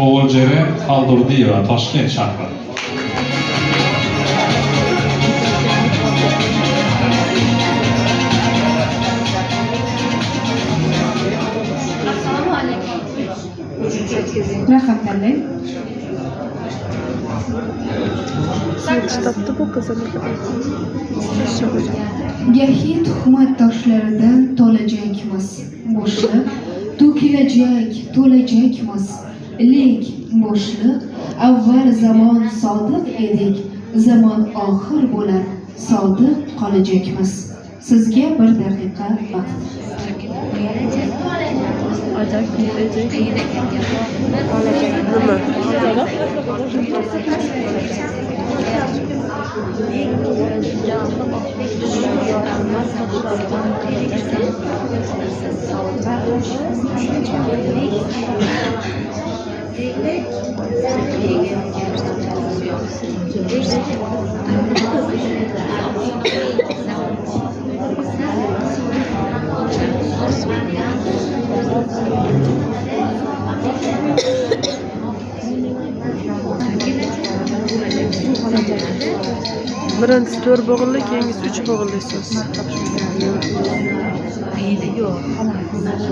O'g'ilgeri Xaldurdiyeva, Toshkent shahri. Assalomu alaykum. Raqam tanlang. Kitobda bu qizini Gahi tuhmat toshlaridan to'lajakmiz. Bo'shliq to'lajakmiz. Lek bo'shliq avval zamon sodiq edik. Zamon oxir bo'lar, sodiq qolajakmiz. Sizga 1 daqiqa vaqt. Birinchisi 4 bo'g'inli, keyingisi 3 bo'g'inli so'z.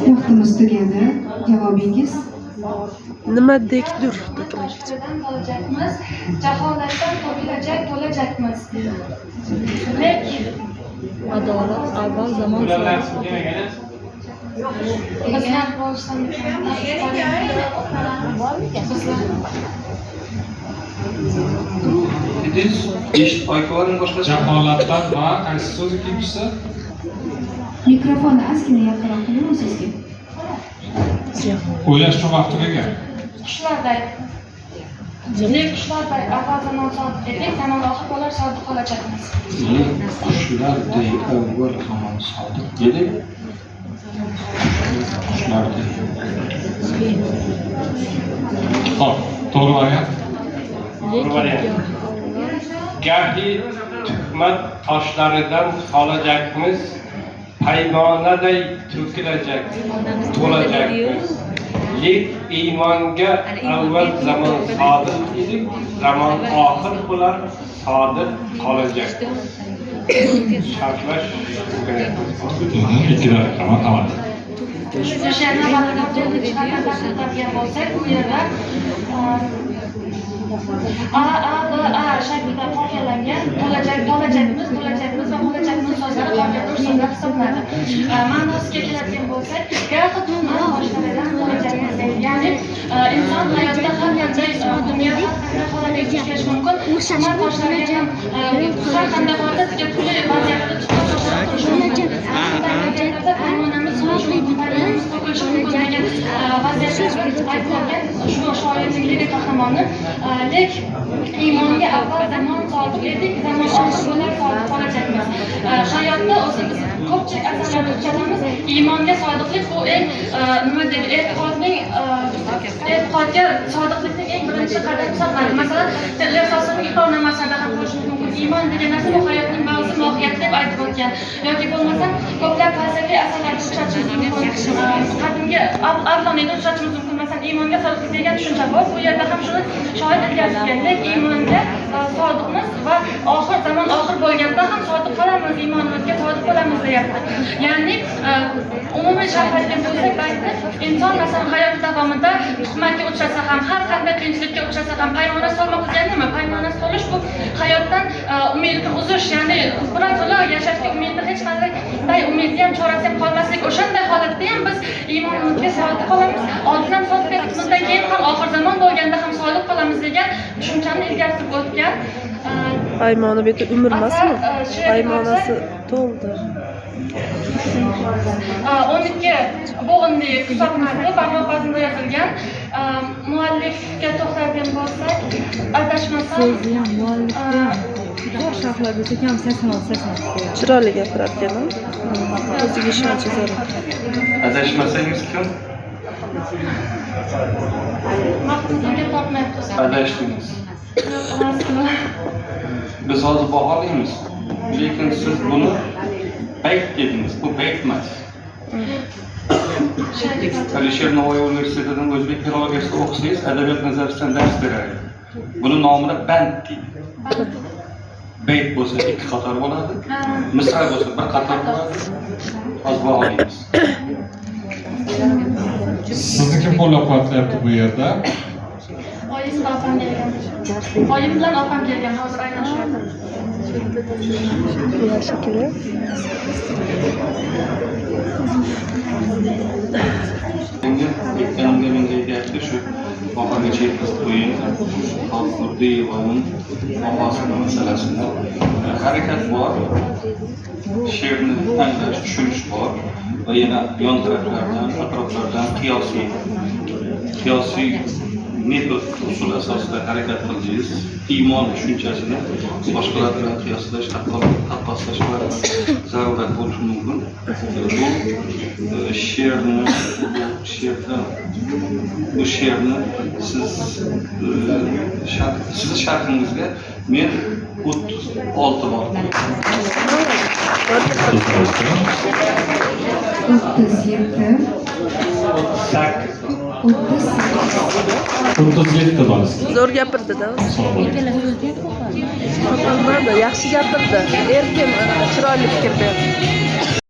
Vaqtimiz tugadi. Javobingiz? Nima dekdur to'kiladi? Qolajakmiz, jaholatdan to'lajakmiz. Lek Adolat avval zamon bizlar bo'lsam Jaholatdan va qaysi so'z ikkinchisi? Mikrofonni ozgina yaqinroq qiling o'zingizga. O'ylash uchun vaqt tugagan. qushlarday avval zamon sodiq edik, zamon oxir bo'lar, sodiq qolajakmiz. Qushlarday avval zamon sodiq edik. Qushlarday. Xo'p, to'g'ri variant. Gahi tuhmat toshlaridan qolajakmiz, paymonaday to'lajakmiz. Lek iymonga avval zamon sodiq edik, zamon oxir bo'lar, sodiq qolajak. Sharhlash kerak. 2 daqiqa, marhamat. O'sha navbatda to'g'ri bo'lsak, bu yerda A shaklida qofiyalangan to'lajakmiz va bo'lajakmiz so'zlari qofiyada so'zlar hisoblanadi. Ma'nosiga keladigan bo'lsak, gahi tuhmat toshlaridan to'lajakmiz. Ya'ni inson hayotda har qanday dunyo har qanday holatga duch kelishi mumkin. Tuhmat toshlariga ham har qanday holatda juda turli vaziyatlarda tuhmat toshlar qilishi mumkin. Paymonamiz to'kilishi mumkin degan vaziyatlarda aytilgan ushbu shoirning lirik qahramoni. Lek iymonga avval zamon sodiq edik, zamon oxir bo'lar, sodiq qolajakmiz. Hayotda o'zi biz ko'pchilik asarlarda uchratamiz. Iymonga sodiqlik bu eng nima deydi, e'tiqodga sodiqlikning eng birinchi qadami hisoblanadi. Masalan, Rasululloh iqrornomasida ham ko'rishimiz mumkin. Iymon degan narsa bu hayotning ba'zi mohiyati deb aytib o'tgan. Yoki bo'lmasa ko'plab falsafiy asarlarda uchratishimiz mumkin. Qadimgi Avloniyda uchratishimiz mumkin. Masalan, iymonga sodiqlik degan tushuncha bor. Bu yerda ham shuni shoir ilgari lek iymonga sodiqmiz va zamon oxir bo'lganda ham sodiq qolamiz, iymonimizga sodiq bo'lamiz deyapti. Ya'ni umumiy sharhlaydigan bo'lsak, aytdi, inson masalan hayoti davomida tuhmatga uchrasa ham, har qanday qiyinchilikka uchrasa ham paymona solmoq degani nima? Paymona solish bu hayotdan umidni uzish, ya'ni birato'la yashashga umidni hech qanday umidni ham chorasi ham qolmaslik. O'shanday holatda ham biz iymonimizga sodiq qolamiz, oldin ham sodiq etishimizdan keyin ham oxir zamon bo'lganda ham sodiq qolamiz degan tushunchani ilgari surib o'tgan. Paymoni bu yerda umr emasmi? Paymonasi to'ldi. 12 bo'g'inli hisoblanadi, barmoq baznida yozilgan. Muallifga to'xtalgan bo'lsak, adashmasam so'zi ham muallifga zo'r sharhlab desak ham 80. Chiroyli gapirarkan, o'ziga ishonchi zarur. Adashmasangiz kim? maqsadga tortmayapsiz. Adashdingiz. Biz hozir baholaymiz. Lekin siz buni bayt dedingiz. Bu bayt emas. Alisher Navoiy universitetidan o'zbek filologiyasida o'qisangiz, adabiyot nazariyasidan dars beradi. Buni nomini band deydi. Bayt bo'lsa 2 qator bo'ladi. Misra bo'lsa 1 qator bo'ladi. Hozir olamiz. Sizni kim qo'llab-quvvatlayapti bu yerda? Oyim bilan opam kelgan. Oyim bilan opam kelgan hozir aynan shu yerda. Yaxshi kerak. Menga aytdi shu oxirgacha yetkazib qo'ying. Xalq Nurdiyevaning oqosini masalasida harakat bor. She'rni anglash, tushunish bor va yana yon taraflardan, atroflardan qiyosiy metod usul asosida harakat qildingiz. Iymon tushunchasini boshqalar bilan qiyoslash, taqqoslash zarurat bo'lishi mumkin. Bu she'rni siz sharhingizga men 36 bor. 37 37 bor. Zo'r gapirdi-da. Sog' bo'ling. Topolmadi, yaxshi gapirdi. Erkin, chiroyli fikr berdi.